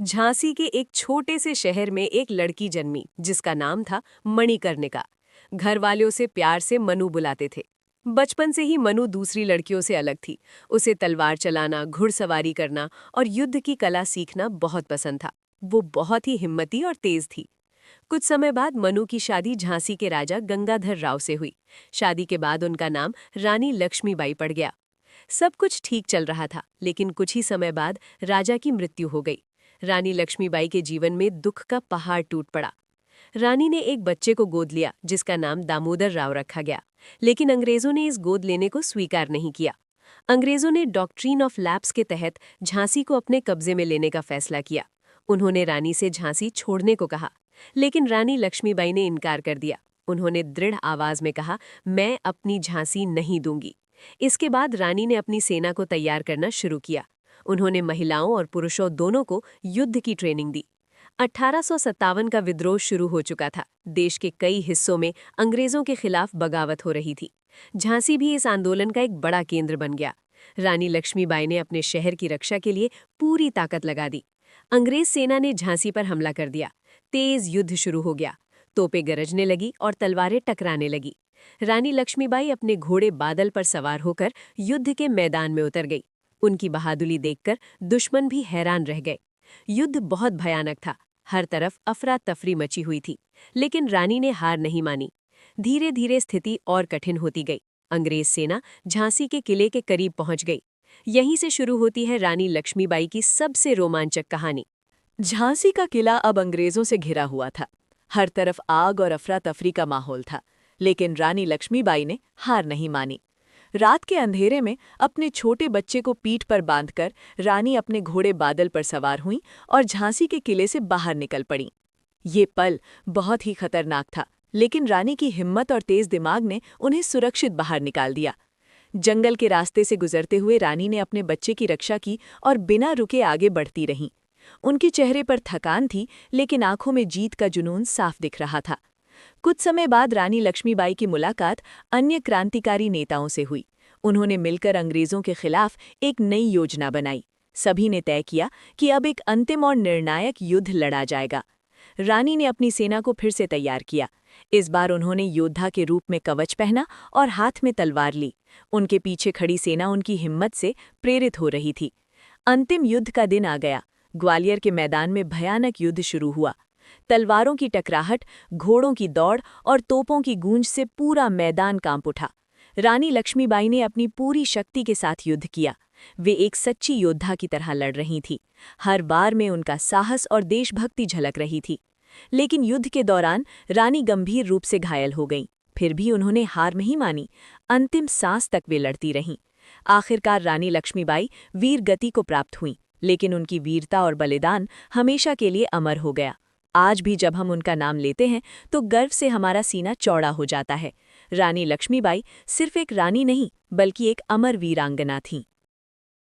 झांसी के एक छोटे से शहर में एक लड़की जन्मी जिसका नाम था मणिकर्णिका। घर वाले उसे प्यार से मनु बुलाते थे। बचपन से ही मनु दूसरी लड़कियों से अलग थी। उसे तलवार चलाना, घुड़सवारी करना और युद्ध की कला सीखना बहुत पसंद था। वो बहुत ही हिम्मती और तेज थी। कुछ समय बाद मनु की शादी झांसी के राजा गंगाधर राव से हुई। शादी के बाद उनका नाम रानी लक्ष्मीबाई पड़ गया। सब कुछ ठीक चल रहा था, लेकिन कुछ ही समय बाद राजा की मृत्यु हो गई। रानी लक्ष्मीबाई के जीवन में दुख का पहाड़ टूट पड़ा। रानी ने एक बच्चे को गोद लिया जिसका नाम दामोदर राव रखा गया, लेकिन अंग्रेजों ने इस गोद लेने को स्वीकार नहीं किया। अंग्रेजों ने डॉक्ट्रिन ऑफ लैप्स के तहत झांसी को अपने कब्जे में लेने का फैसला किया। उन्होंने रानी से झांसी छोड़ने को कहा, लेकिन रानी लक्ष्मीबाई ने इनकार कर दिया। उन्होंने दृढ़ आवाज में कहा, मैं अपनी झांसी नहीं दूंगी। इसके बाद रानी ने अपनी सेना को तैयार करना शुरू किया। उन्होंने महिलाओं और पुरुषों दोनों को युद्ध की ट्रेनिंग दी। 1857 का विद्रोह शुरू हो चुका था। देश के कई हिस्सों में अंग्रेजों के खिलाफ बगावत हो रही थी। झांसी भी इस आंदोलन का एक बड़ा केंद्र बन गया। रानी लक्ष्मीबाई ने अपने शहर की रक्षा के लिए पूरी ताकत लगा दी। अंग्रेज सेना ने झांसी पर हमला कर दिया। तेज युद्ध शुरू हो गया। तोपें गरजने लगी और तलवारें टकराने लगी। रानी लक्ष्मीबाई अपने घोड़े बादल पर सवार होकर युद्ध के मैदान में उतर गई। उनकी बहादुरी देखकर दुश्मन भी हैरान रह गए। युद्ध बहुत भयानक था। हर तरफ अफरा तफरी मची हुई थी, लेकिन रानी ने हार नहीं मानी। धीरे धीरे स्थिति और कठिन होती गई। अंग्रेज सेना झांसी के किले के करीब पहुंच गई। यहीं से शुरू होती है रानी लक्ष्मीबाई की सबसे रोमांचक कहानी। झांसी का किला अब अंग्रेजों से घिरा हुआ था। हर तरफ आग और अफरा तफरी का माहौल था, लेकिन रानी लक्ष्मीबाई ने हार नहीं मानी। रात के अंधेरे में अपने छोटे बच्चे को पीठ पर बांधकर रानी अपने घोड़े बादल पर सवार हुईं और झांसी के किले से बाहर निकल पड़ीं। ये पल बहुत ही खतरनाक था, लेकिन रानी की हिम्मत और तेज दिमाग ने उन्हें सुरक्षित बाहर निकाल दिया। जंगल के रास्ते से गुजरते हुए रानी ने अपने बच्चे की रक्षा की और बिना रुके आगे बढ़ती रहीं। उनके चेहरे पर थकान थी, लेकिन आंखों में जीत का जुनून साफ दिख रहा था। कुछ समय बाद रानी लक्ष्मीबाई की मुलाकात अन्य क्रांतिकारी नेताओं से हुई। उन्होंने मिलकर अंग्रेजों के खिलाफ एक नई योजना बनाई। सभी ने तय किया कि अब एक अंतिम और निर्णायक युद्ध लड़ा जाएगा। रानी ने अपनी सेना को फिर से तैयार किया। इस बार उन्होंने योद्धा के रूप में कवच पहना और हाथ में तलवार ली। उनके पीछे खड़ी सेना उनकी हिम्मत से प्रेरित हो रही थी। अंतिम युद्ध का दिन आ गया। ग्वालियर के मैदान में भयानक युद्ध शुरू हुआ। तलवारों की टकराहट, घोड़ों की दौड़ और तोपों की गूंज से पूरा मैदान कांप उठा। रानी लक्ष्मीबाई ने अपनी पूरी शक्ति के साथ युद्ध किया। वे एक सच्ची योद्धा की तरह लड़ रही थीं। हर बार में उनका साहस और देशभक्ति झलक रही थी। लेकिन युद्ध के दौरान रानी गंभीर रूप से घायल हो गईं। फिर भी उन्होंने हार नहीं मानी। अंतिम सांस तक वे लड़ती रहीं। आखिरकार रानी लक्ष्मीबाई वीर गति को प्राप्त हुईं, लेकिन उनकी वीरता और बलिदान हमेशा के लिए अमर हो गया। आज भी जब हम उनका नाम लेते हैं तो गर्व से हमारा सीना चौड़ा हो जाता है। रानी लक्ष्मीबाई सिर्फ एक रानी नहीं, बल्कि एक अमर वीरांगना थीं।